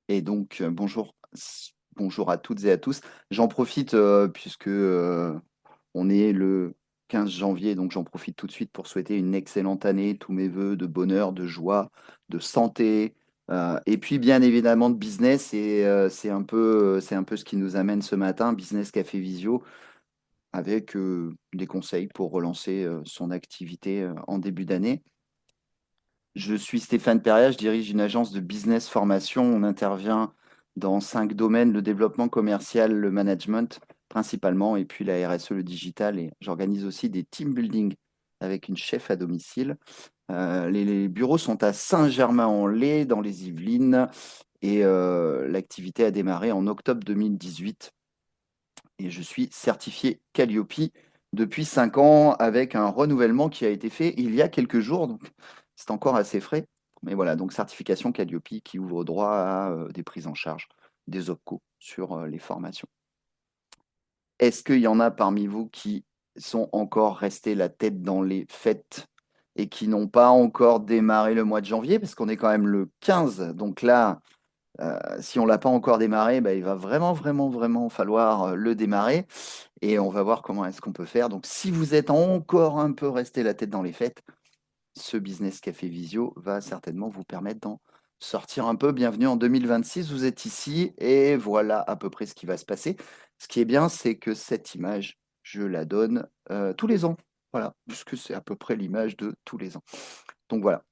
Et donc, bonjour à toutes et à tous. J'en profite puisque on est le 15 janvier, donc j'en profite tout de suite pour souhaiter une excellente année, tous mes voeux de bonheur, de joie, de santé, et puis bien évidemment de business. Et c'est un peu ce qui nous amène ce matin, Business Café Visio, avec des conseils pour relancer son activité en début d'année. Je suis Stéphane Perria, je dirige une agence de business formation. On intervient dans 5 domaines: le développement commercial, le management principalement, et puis la RSE, le digital. Et j'organise aussi des team building avec une chef à domicile. Les bureaux sont à Saint-Germain-en-Laye, dans les Yvelines, et l'activité a démarré en octobre 2018. Et je suis certifié Calliope depuis 5 ans, avec un renouvellement qui a été fait il y a quelques jours. Donc, c'est encore assez frais. Mais voilà, donc certification Calliope qui ouvre droit à des prises en charge des OPCO sur les formations. Est-ce qu'il y en a parmi vous qui sont encore restés la tête dans les fêtes et qui n'ont pas encore démarré le mois de janvier? Parce qu'on est quand même le 15. Donc là, si on ne l'a pas encore démarré, bah, il va vraiment, vraiment, vraiment falloir le démarrer. Et on va voir comment est-ce qu'on peut faire. Donc, si vous êtes encore un peu resté la tête dans les fêtes, ce Business Café Visio va certainement vous permettre d'en sortir un peu. Bienvenue en 2026, vous êtes ici et voilà à peu près ce qui va se passer. Ce qui est bien, c'est que cette image, je la donne tous les ans. Voilà, puisque c'est à peu près l'image de tous les ans. Donc voilà.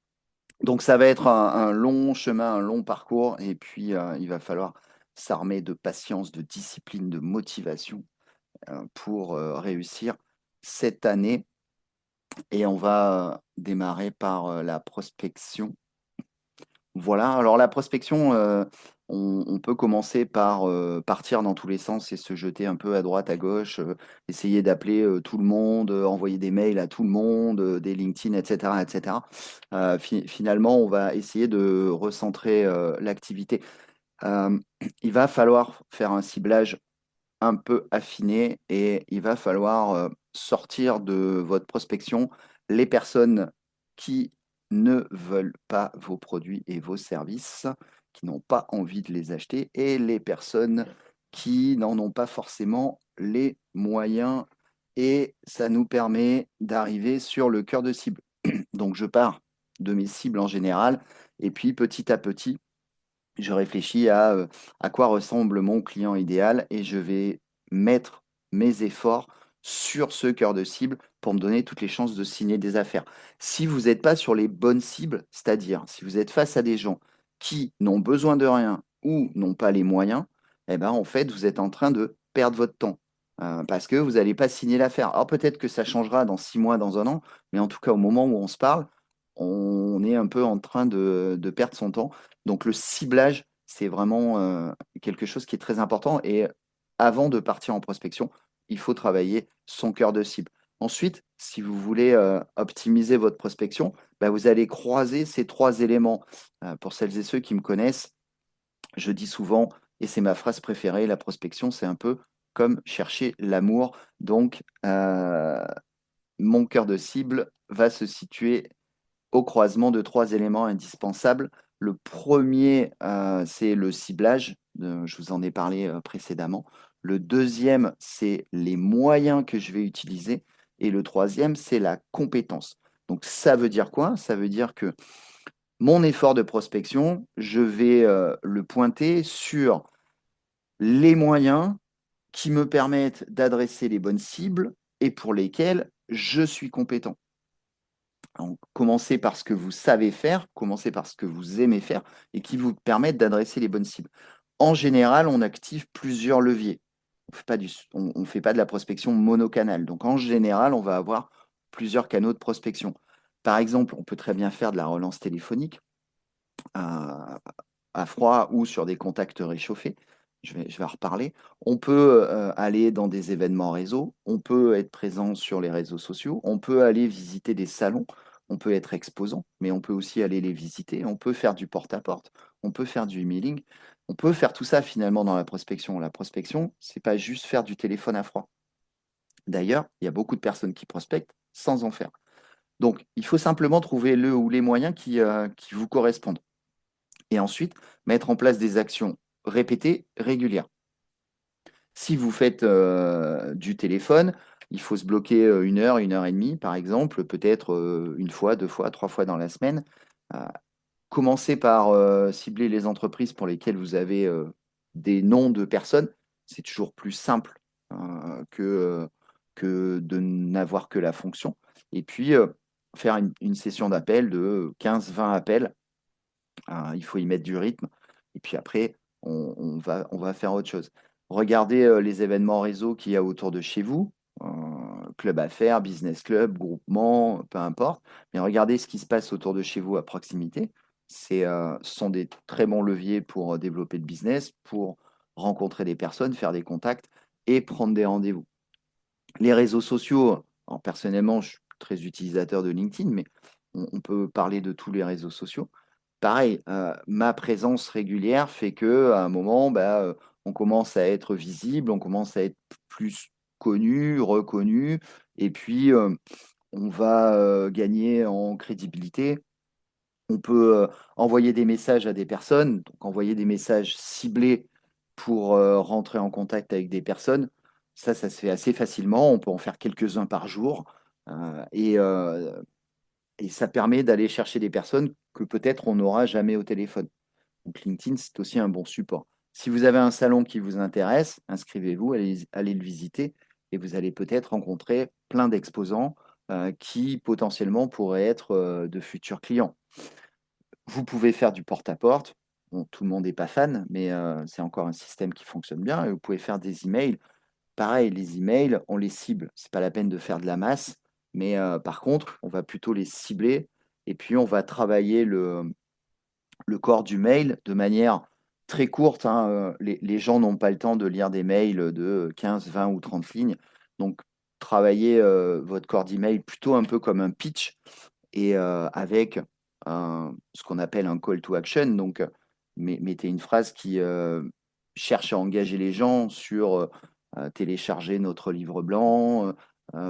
Donc ça va être un long chemin, un long parcours, et puis il va falloir s'armer de patience, de discipline, de motivation pour réussir cette année. Et on va démarrer par la prospection. Voilà, alors la prospection, on peut commencer par partir dans tous les sens et se jeter un peu à droite, à gauche, essayer d'appeler tout le monde, envoyer des mails à tout le monde, des LinkedIn, etc., etc. Finalement, on va essayer de recentrer l'activité. Euh, il va falloir faire un ciblage un peu affiné et il va falloir sortir de votre prospection les personnes qui ne veulent pas vos produits et vos services, qui n'ont pas envie de les acheter, et les personnes qui n'en ont pas forcément les moyens. Et ça nous permet d'arriver sur le cœur de cible. Donc je pars de mes cibles en général, et puis petit à petit, je réfléchis à quoi ressemble mon client idéal et je vais mettre mes efforts sur ce cœur de cible pour me donner toutes les chances de signer des affaires. Si vous n'êtes pas sur les bonnes cibles, c'est-à-dire si vous êtes face à des gens qui n'ont besoin de rien ou n'ont pas les moyens, eh ben, en fait, vous êtes en train de perdre votre temps. Parce que vous n'allez pas signer l'affaire. Alors peut-être que ça changera dans 6 mois, dans un an, mais en tout cas, au moment où on se parle, on est un peu en train de perdre son temps. Donc le ciblage, c'est vraiment quelque chose qui est très important. Et avant de partir en prospection, il faut travailler son cœur de cible. Ensuite, si vous voulez optimiser votre prospection, bah, vous allez croiser ces 3 éléments. Pour celles et ceux qui me connaissent, je dis souvent, et c'est ma phrase préférée, la prospection, c'est un peu comme chercher l'amour. Donc, mon cœur de cible va se situer au croisement de 3 éléments indispensables. Le premier, c'est le ciblage. Je vous en ai parlé précédemment. Le deuxième, c'est les moyens que je vais utiliser. Et le troisième, c'est la compétence. Donc, ça veut dire quoi? Ça veut dire que mon effort de prospection, je vais le pointer sur les moyens qui me permettent d'adresser les bonnes cibles et pour lesquels je suis compétent. Donc, commencez par ce que vous savez faire, commencez par ce que vous aimez faire et qui vous permettent d'adresser les bonnes cibles. En général, on active plusieurs leviers. On fait pas de la prospection monocanal. Donc, en général, on va avoir plusieurs canaux de prospection. Par exemple, on peut très bien faire de la relance téléphonique à, à froid ou sur des contacts réchauffés. Je vais en reparler. On peut aller dans des événements réseau, on peut être présent sur les réseaux sociaux, on peut aller visiter des salons, on peut être exposant, mais on peut aussi aller les visiter, on peut faire du porte-à-porte, on peut faire du emailing, on peut faire tout ça finalement dans la prospection. La prospection, c'est pas juste faire du téléphone à froid. D'ailleurs, il y a beaucoup de personnes qui prospectent sans en faire. Donc, il faut simplement trouver le ou les moyens qui vous correspondent. Et ensuite, mettre en place des actions répétées, régulières. Si vous faites du téléphone, il faut se bloquer 1 heure et demie, par exemple, peut-être une fois, 2 fois, 3 fois dans la semaine. Euh, Commencez par cibler les entreprises pour lesquelles vous avez des noms de personnes. C'est toujours plus simple que de n'avoir que la fonction. Et puis, faire une session d'appel de 15-20 appels. Il faut y mettre du rythme. Et puis après, on va faire autre chose. Regardez les événements réseau qu'il y a autour de chez vous, club affaires, business club, groupement, peu importe. Mais regardez ce qui se passe autour de chez vous à proximité. Ce sont des très bons leviers pour développer le business, pour rencontrer des personnes, faire des contacts et prendre des rendez-vous. Les réseaux sociaux, alors personnellement, je suis très utilisateur de LinkedIn, mais on peut parler de tous les réseaux sociaux. Pareil, ma présence régulière fait que à un moment, on commence à être visible, on commence à être plus connu, reconnu, et puis on va gagner en crédibilité. On peut envoyer des messages à des personnes, donc envoyer des messages ciblés pour rentrer en contact avec des personnes. Ça se fait assez facilement. On peut en faire quelques-uns par jour. euh, et, euh, et ça permet d'aller chercher des personnes que peut-être on n'aura jamais au téléphone. Donc LinkedIn, c'est aussi un bon support. Si vous avez un salon qui vous intéresse, inscrivez-vous, allez le visiter et vous allez peut-être rencontrer plein d'exposants qui potentiellement pourraient être de futurs clients. Vous pouvez faire du porte-à-porte. Bon, tout le monde n'est pas fan, mais c'est encore un système qui fonctionne bien. Et vous pouvez faire des emails. Pareil, les emails, on les cible. C'est pas la peine de faire de la masse, mais par contre, on va plutôt les cibler et puis on va travailler le corps du mail de manière très courte, hein. Les gens n'ont pas le temps de lire des mails de 15, 20 ou 30 lignes. Donc, travaillez votre corps d'email plutôt un peu comme un pitch et avec ce qu'on appelle un call to action. Donc, mettez une phrase qui cherche à engager les gens sur télécharger notre livre blanc,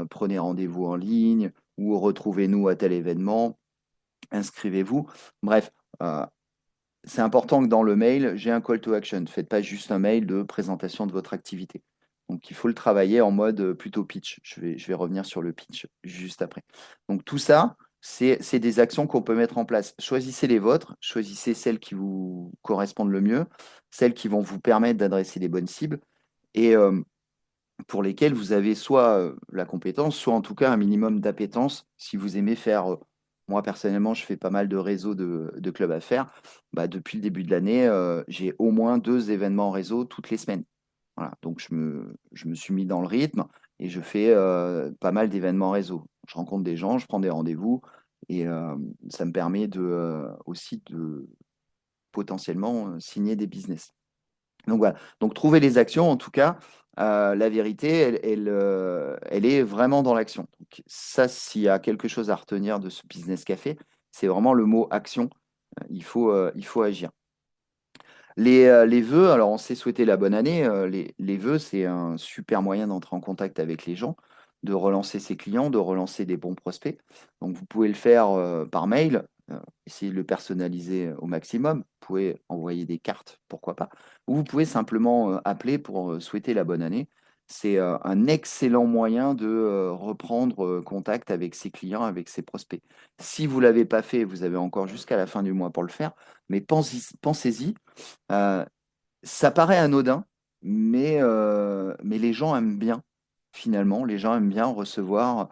prenez rendez-vous en ligne ou retrouvez-nous à tel événement, inscrivez-vous. Bref, euh, c'est important que dans le mail, j'ai un call to action. Ne faites pas juste un mail de présentation de votre activité. Donc, il faut le travailler en mode plutôt pitch. Je vais revenir sur le pitch juste après. Donc, tout ça, c'est des actions qu'on peut mettre en place. Choisissez les vôtres, choisissez celles qui vous correspondent le mieux, celles qui vont vous permettre d'adresser les bonnes cibles et pour lesquelles vous avez soit la compétence, soit en tout cas un minimum d'appétence si vous aimez faire. Moi, personnellement, je fais pas mal de réseaux de clubs à faire. Depuis le début de l'année, j'ai au moins 2 événements réseau toutes les semaines. Voilà, donc je me suis mis dans le rythme et je fais pas mal d'événements réseau. Je rencontre des gens, je prends des rendez-vous et ça me permet aussi de potentiellement signer des business. Donc voilà. Donc trouver les actions, en tout cas, la vérité, elle est vraiment dans l'action. Donc ça, s'il y a quelque chose à retenir de ce business café, c'est vraiment le mot action. Il faut agir. Les vœux, alors on s'est souhaité la bonne année. Les vœux, c'est un super moyen d'entrer en contact avec les gens, de relancer ses clients, de relancer des bons prospects. Donc vous pouvez le faire par mail, essayer de le personnaliser au maximum. Vous pouvez envoyer des cartes, pourquoi pas. Ou vous pouvez simplement appeler pour souhaiter la bonne année. C'est un excellent moyen de reprendre contact avec ses clients, avec ses prospects. Si vous ne l'avez pas fait, vous avez encore jusqu'à la fin du mois pour le faire, mais pensez-y. euh, Ça paraît anodin, mais les gens aiment bien, finalement. Les gens aiment bien recevoir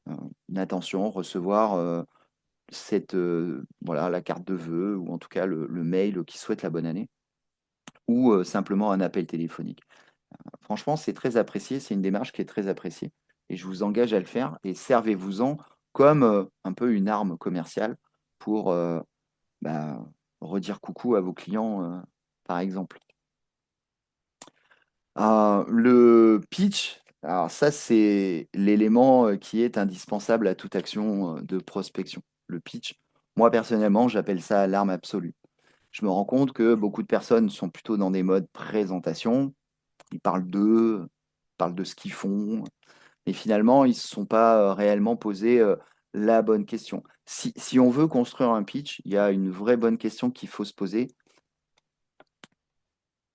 euh, une attention, recevoir voilà, la carte de vœux, ou en tout cas le mail qui souhaite la bonne année, ou simplement un appel téléphonique. Franchement, c'est très apprécié, c'est une démarche qui est très appréciée, et je vous engage à le faire, et servez-vous-en comme un peu une arme commerciale pour bah, redire coucou à vos clients, par exemple. Le pitch, alors ça, c'est l'élément qui est indispensable à toute action de prospection. Le pitch, moi personnellement, j'appelle ça l'arme absolue. Je me rends compte que beaucoup de personnes sont plutôt dans des modes présentation. Ils parlent d'eux, parlent de ce qu'ils font, mais finalement, ils ne se sont pas réellement posé la bonne question. Si on veut construire un pitch, il y a une vraie bonne question qu'il faut se poser.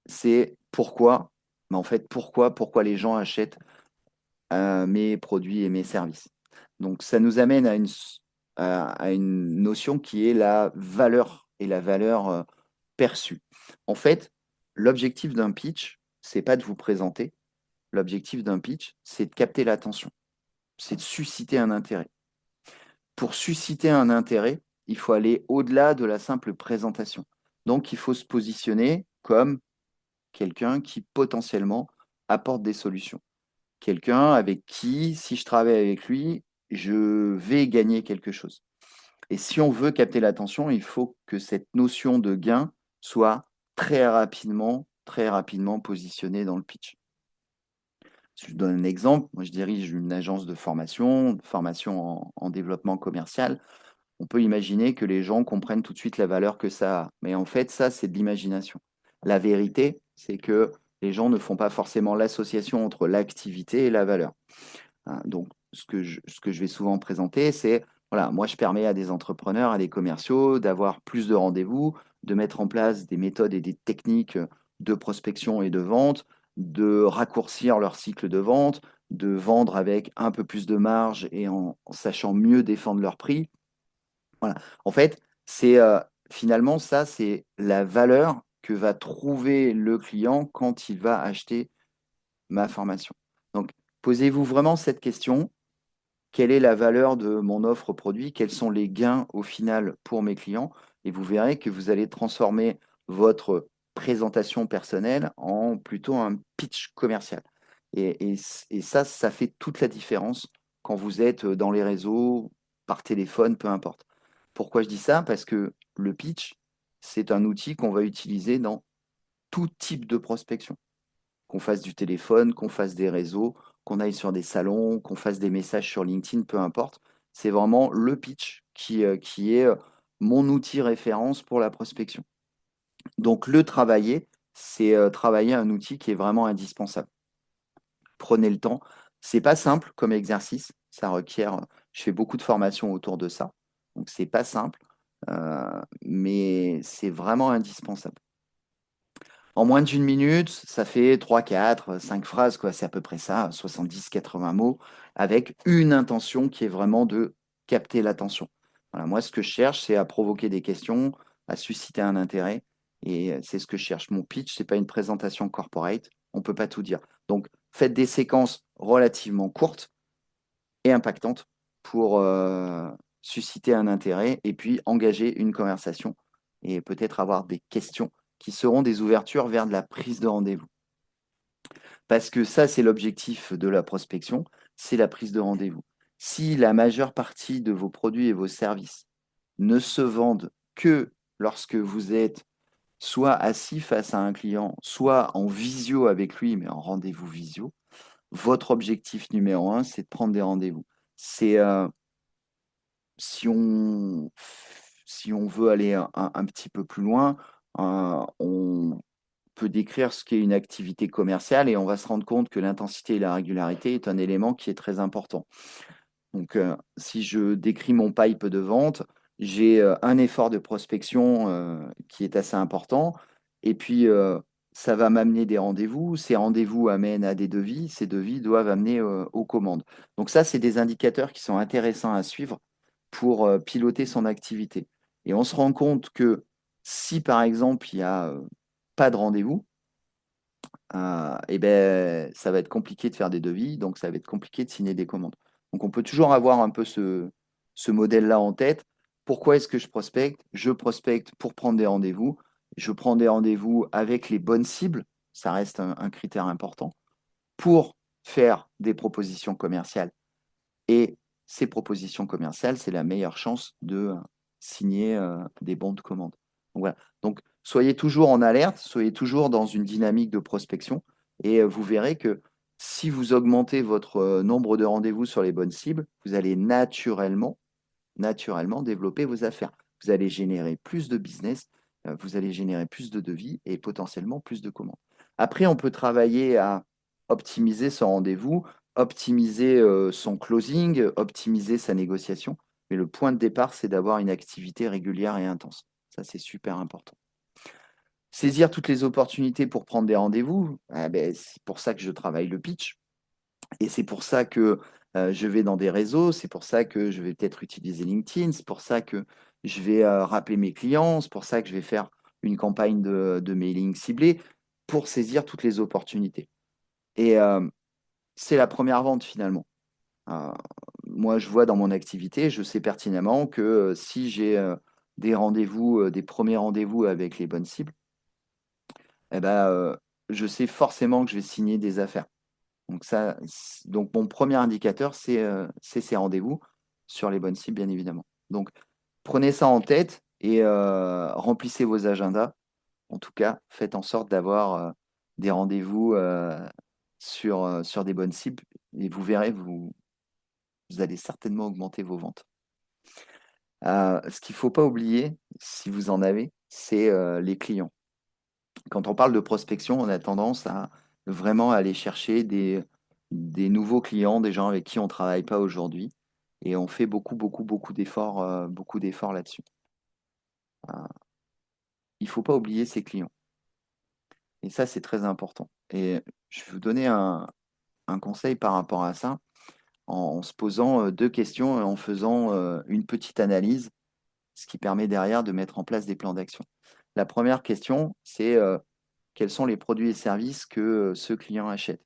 c'est pourquoi, mais en fait, pourquoi les gens achètent mes produits et mes services. Donc, ça nous amène à une notion qui est la valeur et la valeur perçue. En fait, l'objectif d'un pitch, c'est pas de vous présenter. L'objectif d'un pitch, c'est de capter l'attention, c'est de susciter un intérêt. Pour susciter un intérêt, il faut aller au-delà de la simple présentation. Donc, il faut se positionner comme quelqu'un qui potentiellement apporte des solutions. Quelqu'un avec qui, si je travaille avec lui, je vais gagner quelque chose. Et si on veut capter l'attention, il faut que cette notion de gain soit très rapidement positionnée dans le pitch. Si je donne un exemple, moi je dirige une agence de formation en développement commercial. On peut imaginer que les gens comprennent tout de suite la valeur que ça a. Mais en fait, ça, c'est de l'imagination. La vérité, c'est que les gens ne font pas forcément l'association entre l'activité et la valeur. Hein, donc, ce que je vais souvent présenter, c'est, voilà, moi, je permets à des entrepreneurs, à des commerciaux d'avoir plus de rendez-vous, de mettre en place des méthodes et des techniques de prospection et de vente, de raccourcir leur cycle de vente, de vendre avec un peu plus de marge et en sachant mieux défendre leur prix. Voilà. En fait, c'est finalement ça, c'est la valeur que va trouver le client quand il va acheter ma formation. Donc, posez-vous vraiment cette question. Quelle est la valeur de mon offre produit? Quels sont les gains au final pour mes clients? Et vous verrez que vous allez transformer votre présentation personnelle en plutôt un pitch commercial. Et ça, ça fait toute la différence quand vous êtes dans les réseaux, par téléphone, peu importe. Pourquoi je dis ça? Parce que le pitch, c'est un outil qu'on va utiliser dans tout type de prospection, qu'on fasse du téléphone, qu'on fasse des réseaux, qu'on aille sur des salons, qu'on fasse des messages sur LinkedIn, peu importe. C'est vraiment le pitch qui est mon outil référence pour la prospection. Donc le travailler, c'est travailler un outil qui est vraiment indispensable. Prenez le temps. C'est pas simple comme exercice. Ça requiert. Je fais beaucoup de formations autour de ça. Donc c'est pas simple, mais c'est vraiment indispensable. En moins d'une minute, ça fait 3, 4, 5 phrases, quoi. C'est à peu près ça, 70, 80 mots, avec une intention qui est vraiment de capter l'attention. Voilà, moi, ce que je cherche, c'est à provoquer des questions, à susciter un intérêt. Et c'est ce que je cherche. Mon pitch, ce n'est pas une présentation corporate. On ne peut pas tout dire. Donc, faites des séquences relativement courtes et impactantes pour susciter un intérêt et puis engager une conversation et peut-être avoir des questions qui seront des ouvertures vers de la prise de rendez-vous. Parce que ça, c'est l'objectif de la prospection, c'est la prise de rendez-vous. Si la majeure partie de vos produits et vos services ne se vendent que lorsque vous êtes soit assis face à un client, soit en visio avec lui, mais en rendez-vous visio, votre objectif numéro un, c'est de prendre des rendez-vous. C'est si on, si on veut aller un petit peu plus loin, on peut décrire ce qu'est une activité commerciale et on va se rendre compte que l'intensité et la régularité est un élément qui est très important. Donc, si je décris mon pipe de vente, j'ai un effort de prospection qui est assez important. Et puis, ça va m'amener des rendez-vous. Ces rendez-vous amènent à des devis. Ces devis doivent amener aux commandes. Donc, ça, c'est des indicateurs qui sont intéressants à suivre pour piloter son activité. Et on se rend compte que si, par exemple, il n'y a pas de rendez-vous, et ben, ça va être compliqué de faire des devis, donc ça va être compliqué de signer des commandes. Donc on peut toujours avoir un peu ce modèle-là en tête. Pourquoi est-ce que je prospecte? Je prospecte pour prendre des rendez-vous. Je prends des rendez-vous avec les bonnes cibles, ça reste un critère important, pour faire des propositions commerciales. Et ces propositions commerciales, c'est la meilleure chance de signer des bons de commande. Donc, voilà. Donc, soyez toujours en alerte, soyez toujours dans une dynamique de prospection et vous verrez que si vous augmentez votre nombre de rendez-vous sur les bonnes cibles, vous allez naturellement développer vos affaires. Vous allez générer plus de business, vous allez générer plus de devis et potentiellement plus de commandes. Après, on peut travailler à optimiser son rendez-vous, optimiser son closing, optimiser sa négociation. Mais le point de départ, c'est d'avoir une activité régulière et intense. Ça, c'est super important. Saisir toutes les opportunités pour prendre des rendez-vous, ah ben, c'est pour ça que je travaille le pitch. Et c'est pour ça que je vais dans des réseaux, c'est pour ça que je vais peut-être utiliser LinkedIn, c'est pour ça que je vais rappeler mes clients, c'est pour ça que je vais faire une campagne de mailing ciblée pour saisir toutes les opportunités. Et c'est la première vente finalement. Euh, Moi, je vois dans mon activité, je sais pertinemment que si j'ai des rendez-vous, des premiers rendez-vous avec les bonnes cibles, eh ben, je sais forcément que je vais signer des affaires. Donc ça, donc mon premier indicateur, c'est ces rendez-vous sur les bonnes cibles, bien évidemment. Donc prenez ça en tête et remplissez vos agendas. En tout cas, faites en sorte d'avoir des rendez-vous sur des bonnes cibles et vous verrez, vous allez certainement augmenter vos ventes. Ce qu'il ne faut pas oublier, si vous en avez, c'est les clients. Quand on parle de prospection, on a tendance à vraiment aller chercher des nouveaux clients, des gens avec qui on ne travaille pas aujourd'hui. Et on fait beaucoup d'efforts là-dessus. Euh, il ne faut pas oublier ses clients. Et ça, c'est très important. Et je vais vous donner un conseil par rapport à ça, en se posant deux questions et en faisant une petite analyse, ce qui permet derrière de mettre en place des plans d'action. La première question, c'est quels sont les produits et services que ce client achète.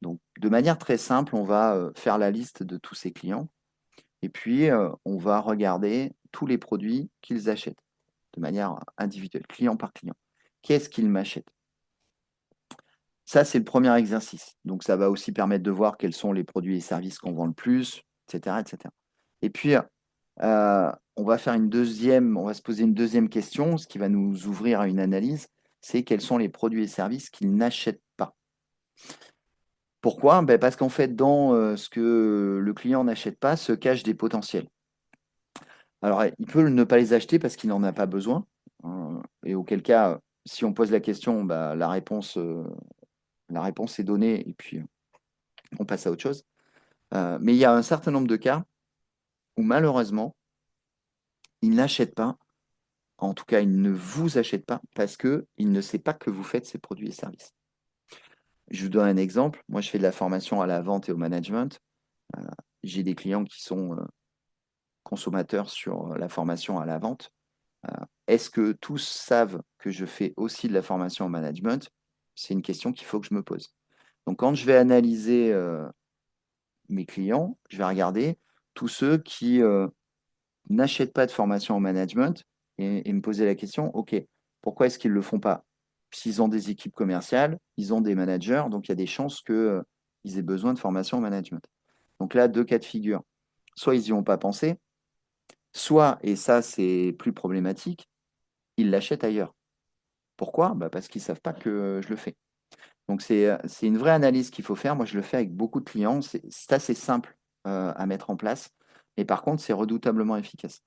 Donc, de manière très simple, on va faire la liste de tous ces clients et puis on va regarder tous les produits qu'ils achètent de manière individuelle, client par client. Qu'est-ce qu'ils m'achètent? Ça, c'est le premier exercice. Donc, ça va aussi permettre de voir quels sont les produits et services qu'on vend le plus, etc., etc. Et puis, on va se poser une deuxième question, ce qui va nous ouvrir à une analyse, c'est quels sont les produits et services qu'ils n'achètent pas. Pourquoi? Ben, parce qu'en fait, dans ce que le client n'achète pas se cachent des potentiels. Alors, il peut ne pas les acheter parce qu'il n'en a pas besoin. Et auquel cas, si on pose la question, bah, la réponse est donnée et puis on passe à autre chose. Mais il y a un certain nombre de cas où malheureusement, il n'achète pas, en tout cas, il ne vous achète pas parce qu'il ne sait pas que vous faites ces produits et services. Je vous donne un exemple. Moi, je fais de la formation à la vente et au management. Euh, j'ai des clients qui sont consommateurs sur la formation à la vente. Est-ce que tous savent que je fais aussi de la formation au management? C'est une question qu'il faut que je me pose. Donc, quand je vais analyser mes clients, je vais regarder tous ceux qui n'achètent pas de formation au management et me poser la question, OK, pourquoi est-ce qu'ils ne le font pas? S'ils ont des équipes commerciales, ils ont des managers, donc il y a des chances qu'ils aient besoin de formation au management. Donc là, deux cas de figure. Soit ils n'y ont pas pensé, soit, et ça c'est plus problématique, ils l'achètent ailleurs. Pourquoi? Bah, parce qu'ils ne savent pas que je le fais. Donc c'est une vraie analyse qu'il faut faire. Moi, je le fais avec beaucoup de clients. C'est assez simple à mettre en place. Et par contre, c'est redoutablement efficace.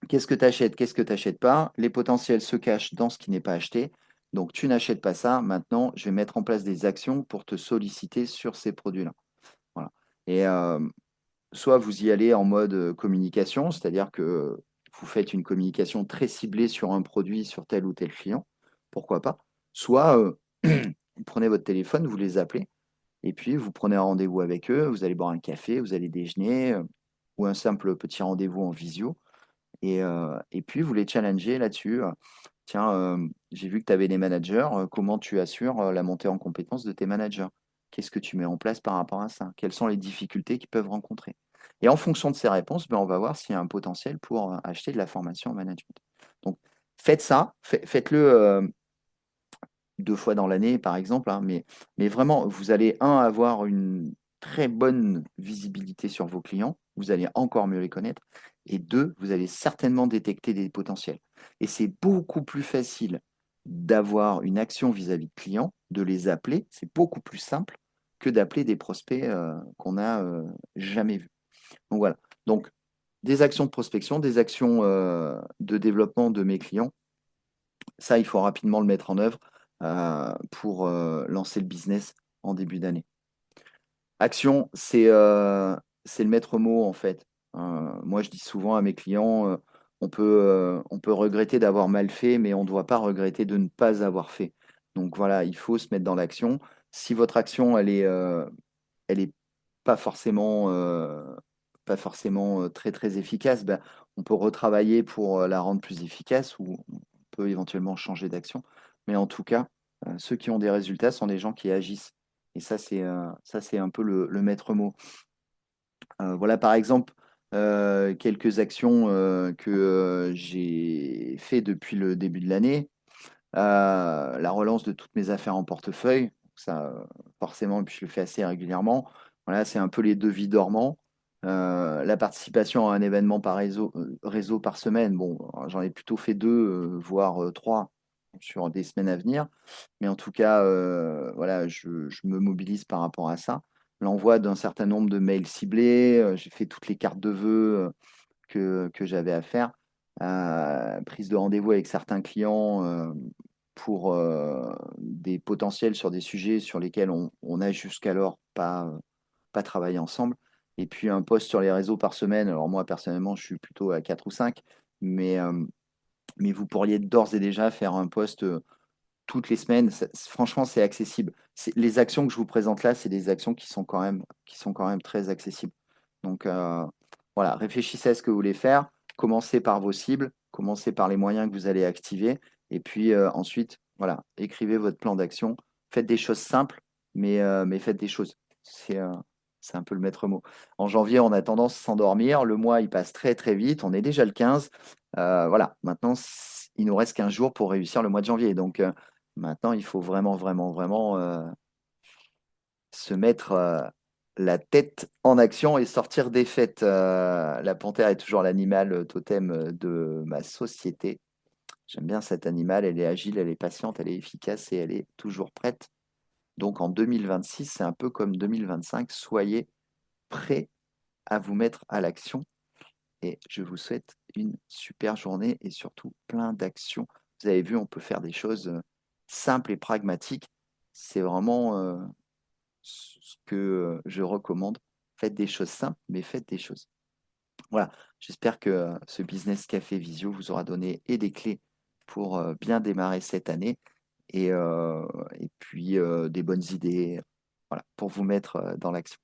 Qu'est-ce que tu achètes? Qu'est-ce que tu n'achètes pas? Les potentiels se cachent dans ce qui n'est pas acheté. Donc, tu n'achètes pas ça. Maintenant, je vais mettre en place des actions pour te solliciter sur ces produits-là. Voilà. Et soit vous y allez en mode communication, c'est-à-dire que vous faites une communication très ciblée sur un produit, sur tel ou tel client, pourquoi pas. Soit vous prenez votre téléphone, vous les appelez, et puis vous prenez un rendez-vous avec eux, vous allez boire un café, vous allez déjeuner, ou un simple petit rendez-vous en visio, et puis vous les challengez là-dessus. Tiens, j'ai vu que tu avais des managers, comment tu assures la montée en compétence de tes managers? Qu'est-ce que tu mets en place par rapport à ça? Quelles sont les difficultés qu'ils peuvent rencontrer? Et en fonction de ces réponses, ben, on va voir s'il y a un potentiel pour acheter de la formation en management. Donc, faites ça, faites-le deux fois dans l'année, par exemple, hein, mais vraiment, vous allez, avoir une très bonne visibilité sur vos clients, vous allez encore mieux les connaître, et deux, vous allez certainement détecter des potentiels. Et c'est beaucoup plus facile d'avoir une action vis-à-vis de clients, de les appeler, c'est beaucoup plus simple que d'appeler des prospects qu'on n'a jamais vus. Donc voilà. Donc, des actions de prospection, des actions de développement de mes clients, ça, il faut rapidement le mettre en œuvre pour lancer le business en début d'année. Action, c'est le maître mot en fait. Moi, je dis souvent à mes clients, on peut regretter d'avoir mal fait, mais on ne doit pas regretter de ne pas avoir fait. Donc voilà, il faut se mettre dans l'action. Si votre action, elle est pas forcément, très très efficace, ben, on peut retravailler pour la rendre plus efficace ou on peut éventuellement changer d'action. Mais en tout cas, ceux qui ont des résultats sont des gens qui agissent. Et ça, c'est un peu le maître mot. Voilà, par exemple, quelques actions que j'ai fait depuis le début de l'année. La relance de toutes mes affaires en portefeuille, ça, forcément, puis je le fais assez régulièrement. Voilà, c'est un peu les devis dormants. La participation à un événement par réseau par semaine, bon, j'en ai plutôt fait deux, voire trois sur des semaines à venir. Mais en tout cas, voilà, je me mobilise par rapport à ça. L'envoi d'un certain nombre de mails ciblés, j'ai fait toutes les cartes de vœux que j'avais à faire. Prise de rendez-vous avec certains clients pour des potentiels sur des sujets sur lesquels on n'a jusqu'alors pas travaillé ensemble. Et puis un post sur les réseaux par semaine. Alors moi, personnellement, je suis plutôt à 4 ou 5, mais, euh, mais vous pourriez d'ores et déjà faire un post toutes les semaines. Franchement, c'est accessible. Les actions que je vous présente là, c'est des actions qui sont quand même très accessibles. Donc voilà, réfléchissez à ce que vous voulez faire. Commencez par vos cibles, commencez par les moyens que vous allez activer. Et puis ensuite, voilà, écrivez votre plan d'action. Faites des choses simples, mais faites des choses. C'est un peu le maître mot. En janvier, on a tendance à s'endormir. Le mois, il passe très très vite. On est déjà le 15. Voilà, maintenant, il nous reste 15 jours pour réussir le mois de janvier. Donc, maintenant, il faut vraiment, vraiment, vraiment se mettre la tête en action et sortir des fêtes. La panthère est toujours l'animal totem de ma société. J'aime bien cet animal. Elle est agile, elle est patiente, elle est efficace et elle est toujours prête. Donc, en 2026, c'est un peu comme 2025. Soyez prêts à vous mettre à l'action et je vous souhaite une super journée et surtout plein d'actions. Vous avez vu, on peut faire des choses simples et pragmatiques. C'est vraiment ce que je recommande. Faites des choses simples, mais faites des choses. Voilà, j'espère que ce business café visio vous aura donné et des clés pour bien démarrer cette année et, et puis des bonnes idées, voilà, pour vous mettre dans l'action.